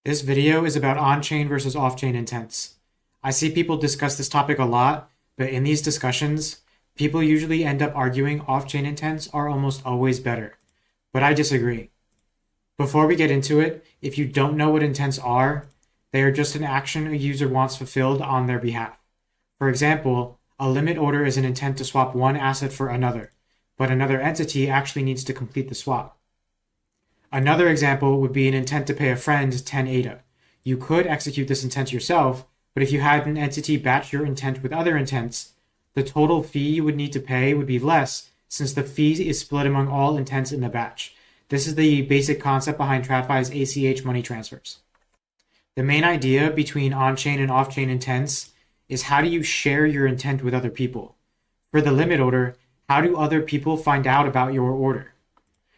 This video is about on-chain versus off-chain intents. I see people discuss this topic a lot, but in these discussions, people usually end up arguing off-chain intents are almost always better. But I disagree. Before we get into it, if you don't know what intents are, they are just an action a user wants fulfilled on their behalf. For example, a limit order is an intent to swap one asset for another, but another entity actually needs to complete the swap. Another example would be an intent to pay a friend 10 ADA. You could execute this intent yourself, but if you had an entity batch your intent with other intents, the total fee you would need to pay would be less since the fee is split among all intents in the batch. This is the basic concept behind TradFi's ACH money transfers. The main idea between on-chain and off-chain intents is how do you share your intent with other people? For the limit order, how do other people find out about your order?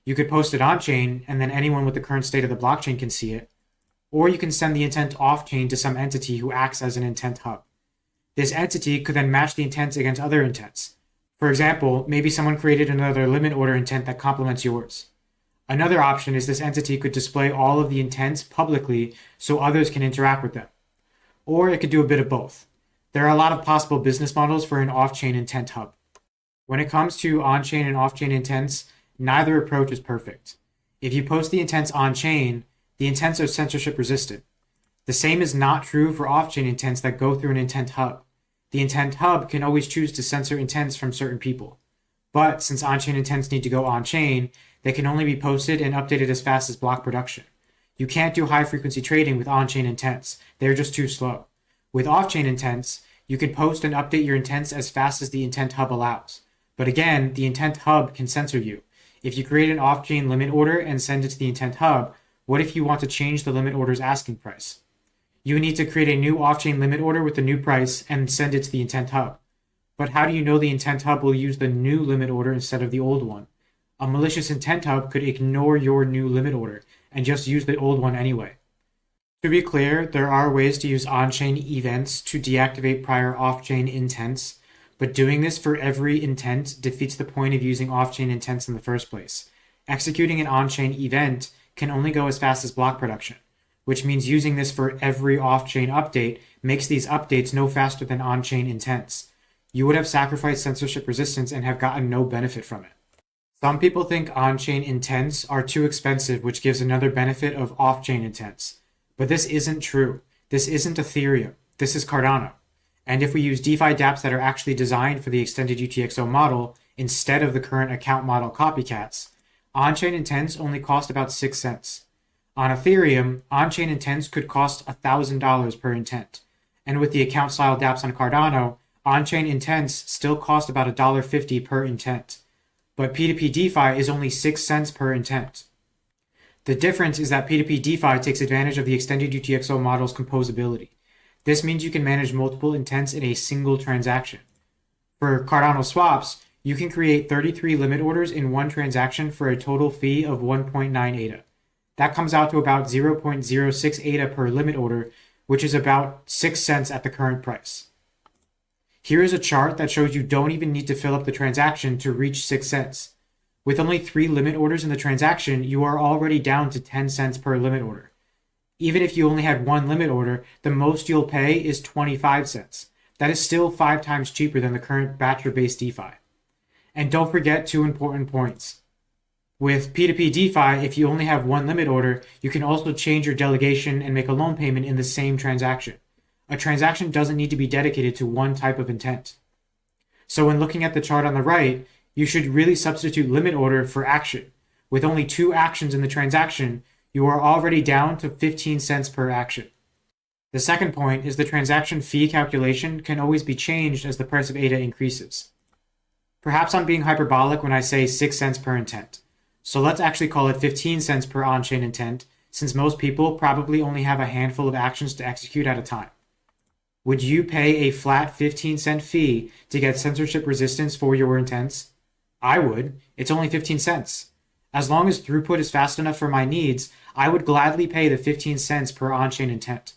You could post it on-chain, and then anyone with the current state of the blockchain can see it. Or you can send the intent off-chain to some entity who acts as an intent hub. This entity could then match the intents against other intents. For example, maybe someone created another limit order intent that complements yours. Another option is this entity could display all of the intents publicly so others can interact with them. Or it could do a bit of both. There are a lot of possible business models for an off-chain intent hub. When it comes to on-chain and off-chain intents, neither approach is perfect. If you post the intents on-chain, the intents are censorship resistant. The same is not true for off-chain intents that go through an intent hub. The intent hub can always choose to censor intents from certain people. But since on-chain intents need to go on-chain, they can only be posted and updated as fast as block production. You can't do high-frequency trading with on-chain intents. They're just too slow. With off-chain intents, you can post and update your intents as fast as the intent hub allows. But again, the intent hub can censor you. If you create an off-chain limit order and send it to the intent hub, what if you want to change the limit order's asking price? You need to create a new off-chain limit order with the new price and send it to the intent hub. But how do you know the intent hub will use the new limit order instead of the old one? A malicious intent hub could ignore your new limit order and just use the old one anyway. To be clear, there are ways to use on-chain events to deactivate prior off-chain intents, but doing this for every intent defeats the point of using off-chain intents in the first place. Executing an on-chain event can only go as fast as block production, which means using this for every off-chain update makes these updates no faster than on-chain intents. You would have sacrificed censorship resistance and have gotten no benefit from it. Some people think on-chain intents are too expensive, which gives another benefit of off-chain intents. But this isn't true. This isn't Ethereum. This is Cardano. And if we use DeFi dApps that are actually designed for the extended UTXO model instead of the current account model copycats, on-chain intents only cost about 6 cents. On Ethereum, on-chain intents could cost $1,000 per intent. And with the account-style dApps on Cardano, on-chain intents still cost about $1.50 per intent. But P2P DeFi is only 6 cents per intent. The difference is that P2P DeFi takes advantage of the extended UTXO model's composability. This means you can manage multiple intents in a single transaction. For Cardano swaps, you can create 33 limit orders in one transaction for a total fee of 1.9 ADA. That comes out to about 0.06 ADA per limit order, which is about 6 cents at the current price. Here is a chart that shows you don't even need to fill up the transaction to reach 6 cents. With only 3 limit orders in the transaction, you are already down to 10 cents per limit order. Even if you only had one limit order, the most you'll pay is 25 cents. That is still 5 times cheaper than the current batcher-based DeFi. And don't forget 2 important points. With P2P DeFi, if you only have one limit order, you can also change your delegation and make a loan payment in the same transaction. A transaction doesn't need to be dedicated to one type of intent. So when looking at the chart on the right, you should really substitute limit order for action. With only 2 actions in the transaction, you are already down to 15 cents per action. The second point is the transaction fee calculation can always be changed as the price of ADA increases. Perhaps I'm being hyperbolic when I say 6 cents per intent. So let's actually call it 15 cents per on-chain intent, since most people probably only have a handful of actions to execute at a time. Would you pay a flat 15-cent fee to get censorship resistance for your intents? I would. It's only 15 cents. As long as throughput is fast enough for my needs, I would gladly pay the 15 cents per on-chain intent.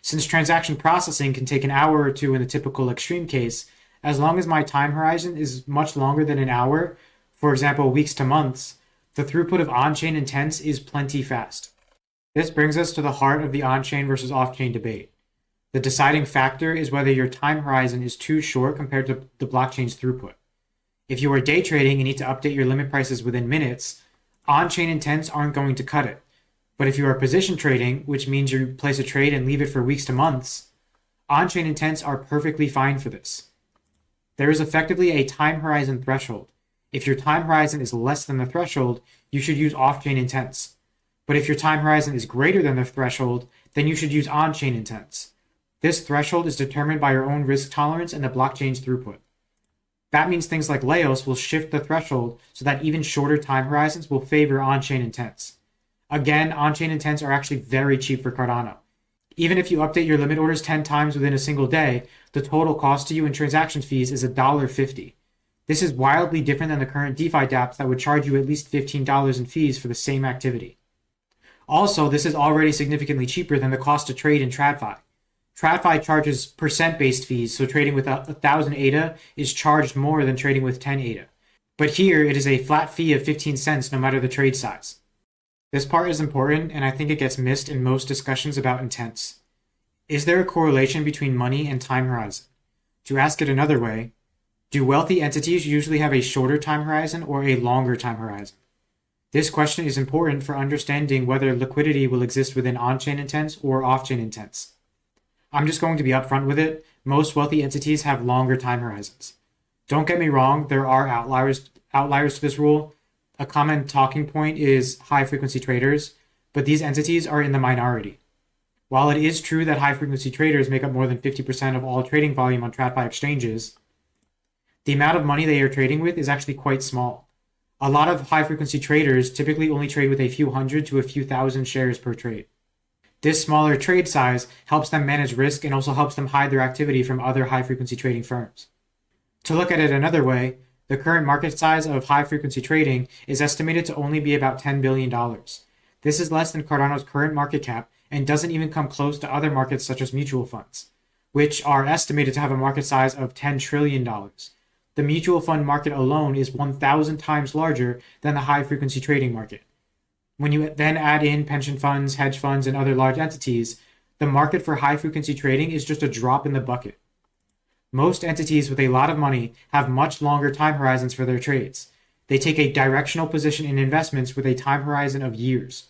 Since transaction processing can take an hour or two in the typical extreme case, as long as my time horizon is much longer than an hour, for example weeks to months, the throughput of on-chain intents is plenty fast. This brings us to the heart of the on-chain versus off-chain debate. The deciding factor is whether your time horizon is too short compared to the blockchain's throughput. If you are day trading and need to update your limit prices within minutes, on-chain intents aren't going to cut it. But if you are position trading, which means you place a trade and leave it for weeks to months, on-chain intents are perfectly fine for this. There is effectively a time horizon threshold. If your time horizon is less than the threshold, you should use off-chain intents. But if your time horizon is greater than the threshold, then you should use on-chain intents. This threshold is determined by your own risk tolerance and the blockchain's throughput. That means things like Laos will shift the threshold so that even shorter time horizons will favor on-chain intents. Again, on-chain intents are actually very cheap for Cardano. Even if you update your limit orders 10 times within a single day, the total cost to you in transaction fees is $1.50. This is wildly different than the current DeFi dApps that would charge you at least $15 in fees for the same activity. Also, this is already significantly cheaper than the cost to trade in TradFi. TradFi charges percent-based fees, so trading with 1,000 ADA is charged more than trading with 10 ADA. But here, it is a flat fee of 15 cents no matter the trade size. This part is important, and I think it gets missed in most discussions about intents. Is there a correlation between money and time horizon? To ask it another way, do wealthy entities usually have a shorter time horizon or a longer time horizon? This question is important for understanding whether liquidity will exist within on-chain intents or off-chain intents. I'm just going to be upfront with it. Most wealthy entities have longer time horizons. Don't get me wrong, there are outliers to this rule. A common talking point is high-frequency traders, but these entities are in the minority. While it is true that high-frequency traders make up more than 50% of all trading volume on TradFi exchanges, the amount of money they are trading with is actually quite small. A lot of high-frequency traders typically only trade with a few hundred to a few thousand shares per trade. This smaller trade size helps them manage risk and also helps them hide their activity from other high-frequency trading firms. To look at it another way, the current market size of high-frequency trading is estimated to only be about $10 billion. This is less than Cardano's current market cap and doesn't even come close to other markets such as mutual funds, which are estimated to have a market size of $10 trillion. The mutual fund market alone is 1,000 times larger than the high-frequency trading market. When you then add in pension funds, hedge funds, and other large entities, the market for high-frequency trading is just a drop in the bucket. Most entities with a lot of money have much longer time horizons for their trades. They take a directional position in investments with a time horizon of years.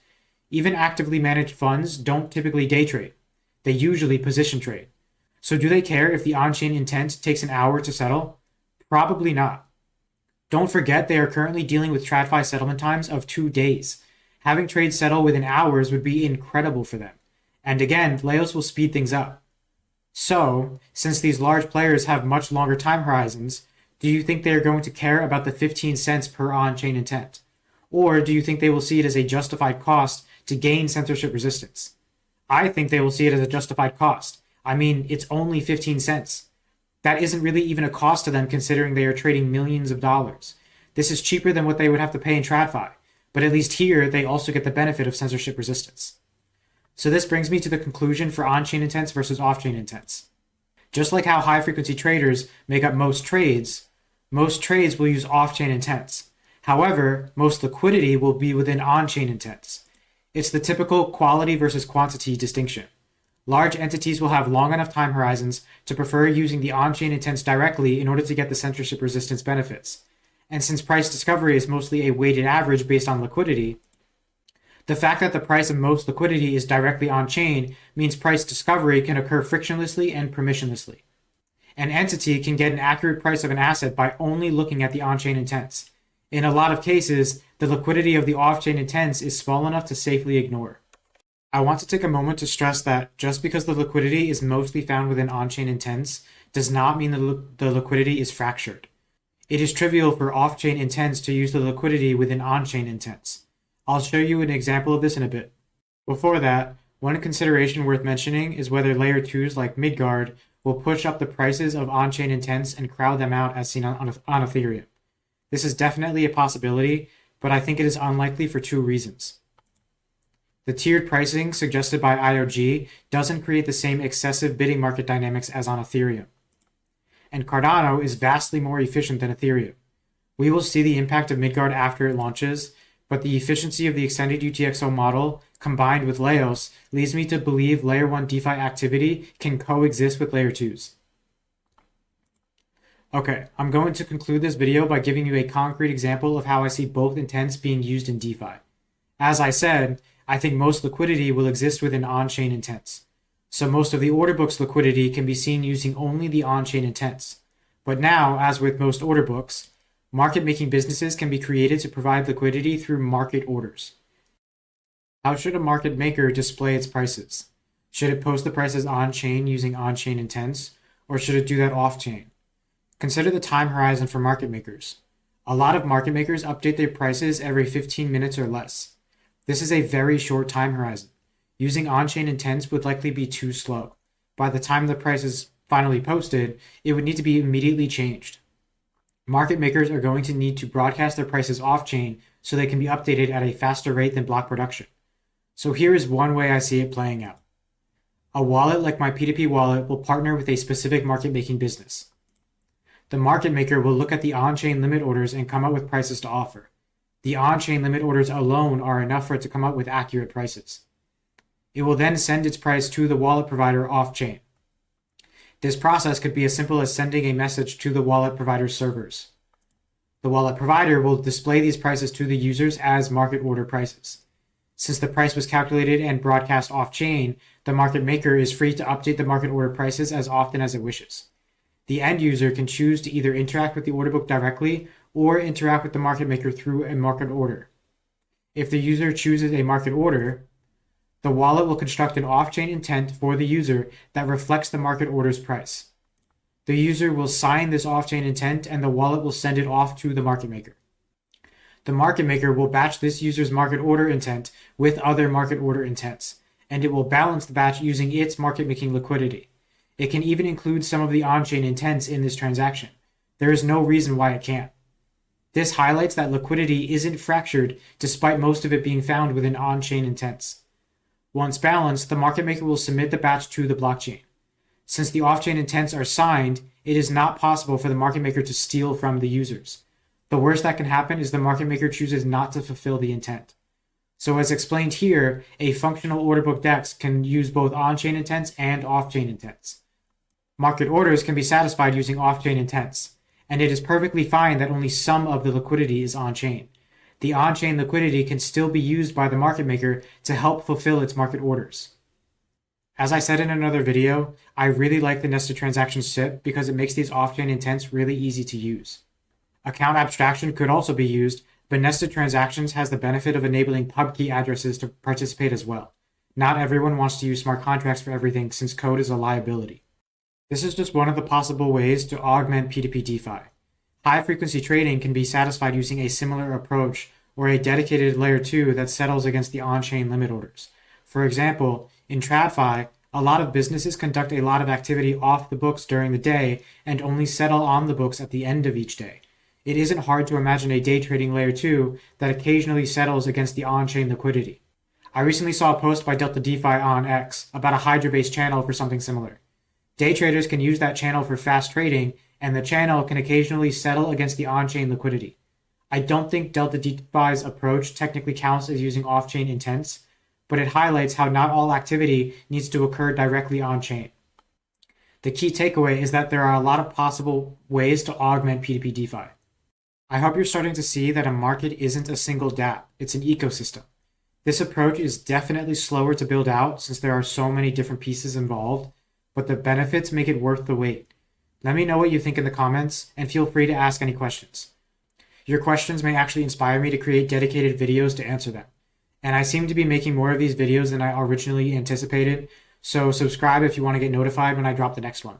Even actively managed funds don't typically day trade. They usually position trade. So do they care if the on-chain intent takes an hour to settle? Probably not. Don't forget they are currently dealing with TradFi settlement times of 2 days. Having trades settle within hours would be incredible for them. And again, Laos will speed things up. So, since these large players have much longer time horizons, do you think they are going to care about the 15 cents per on-chain intent? Or do you think they will see it as a justified cost to gain censorship resistance? I think they will see it as a justified cost. I mean, it's only 15 cents. That isn't really even a cost to them considering they are trading millions of dollars. This is cheaper than what they would have to pay in TradFi. But at least here, they also get the benefit of censorship resistance. So this brings me to the conclusion for on-chain intents versus off-chain intents. Just like how high-frequency traders make up most trades will use off-chain intents. However, most liquidity will be within on-chain intents. It's the typical quality versus quantity distinction. Large entities will have long enough time horizons to prefer using the on-chain intents directly in order to get the censorship resistance benefits. And since price discovery is mostly a weighted average based on liquidity, the fact that the price of most liquidity is directly on-chain means price discovery can occur frictionlessly and permissionlessly. An entity can get an accurate price of an asset by only looking at the on-chain intents. In a lot of cases, the liquidity of the off-chain intents is small enough to safely ignore. I want to take a moment to stress that just because the liquidity is mostly found within on-chain intents does not mean the liquidity is fractured. It is trivial for off-chain intents to use the liquidity within on-chain intents. I'll show you an example of this in a bit. Before that, one consideration worth mentioning is whether layer 2s like Midgard will push up the prices of on-chain intents and crowd them out as seen on Ethereum. This is definitely a possibility, but I think it is unlikely for 2 reasons. The tiered pricing suggested by IOG doesn't create the same excessive bidding market dynamics as on Ethereum. And Cardano is vastly more efficient than Ethereum. We will see the impact of Midgard after it launches, but the efficiency of the extended UTXO model combined with Laos leads me to believe Layer 1 DeFi activity can coexist with Layer 2s. Okay, I'm going to conclude this video by giving you a concrete example of how I see both intents being used in DeFi. As I said, I think most liquidity will exist within on-chain intents. So most of the order book's liquidity can be seen using only the on-chain intents. But now, as with most order books, market-making businesses can be created to provide liquidity through market orders. How should a market maker display its prices? Should it post the prices on-chain using on-chain intents, or should it do that off-chain? Consider the time horizon for market makers. A lot of market makers update their prices every 15 minutes or less. This is a very short time horizon. Using on-chain intents would likely be too slow. By the time the price is finally posted, it would need to be immediately changed. Market makers are going to need to broadcast their prices off-chain so they can be updated at a faster rate than block production. So here is one way I see it playing out. A wallet like my P2P wallet will partner with a specific market-making business. The market maker will look at the on-chain limit orders and come up with prices to offer. The on-chain limit orders alone are enough for it to come up with accurate prices. It will then send its price to the wallet provider off-chain. This process could be as simple as sending a message to the wallet provider's servers. The wallet provider will display these prices to the users as market order prices. Since the price was calculated and broadcast off-chain, the market maker is free to update the market order prices as often as it wishes. The end user can choose to either interact with the order book directly or interact with the market maker through a market order. If the user chooses a market order, the wallet will construct an off-chain intent for the user that reflects the market order's price. The user will sign this off-chain intent and the wallet will send it off to the market maker. The market maker will batch this user's market order intent with other market order intents, and it will balance the batch using its market-making liquidity. It can even include some of the on-chain intents in this transaction. There is no reason why it can't. This highlights that liquidity isn't fractured despite most of it being found within on-chain intents. Once balanced, the market maker will submit the batch to the blockchain. Since the off-chain intents are signed, it is not possible for the market maker to steal from the users. The worst that can happen is the market maker chooses not to fulfill the intent. So as explained here, a functional order book DEX can use both on-chain intents and off-chain intents. Market orders can be satisfied using off-chain intents, and it is perfectly fine that only some of the liquidity is on-chain. The on-chain liquidity can still be used by the market maker to help fulfill its market orders. As I said in another video, I really like the nested transaction SIP because it makes these off-chain intents really easy to use. Account abstraction could also be used, but nested transactions has the benefit of enabling pub key addresses to participate as well. Not everyone wants to use smart contracts for everything since code is a liability. This is just one of the possible ways to augment P2P DeFi. High-frequency trading can be satisfied using a similar approach or a dedicated layer 2 that settles against the on-chain limit orders. For example, in TradFi, a lot of businesses conduct a lot of activity off the books during the day and only settle on the books at the end of each day. It isn't hard to imagine a day trading layer 2 that occasionally settles against the on-chain liquidity. I recently saw a post by Delta DeFi on X about a Hydra-based channel for something similar. Day traders can use that channel for fast trading, and the channel can occasionally settle against the on-chain liquidity. I don't think Delta DeFi's approach technically counts as using off-chain intents, but it highlights how not all activity needs to occur directly on-chain. The key takeaway is that there are a lot of possible ways to augment P2P DeFi. I hope you're starting to see that a market isn't a single dApp, it's an ecosystem. This approach is definitely slower to build out since there are so many different pieces involved, but the benefits make it worth the wait. Let me know what you think in the comments, and feel free to ask any questions. Your questions may actually inspire me to create dedicated videos to answer them. And I seem to be making more of these videos than I originally anticipated, so subscribe if you want to get notified when I drop the next one.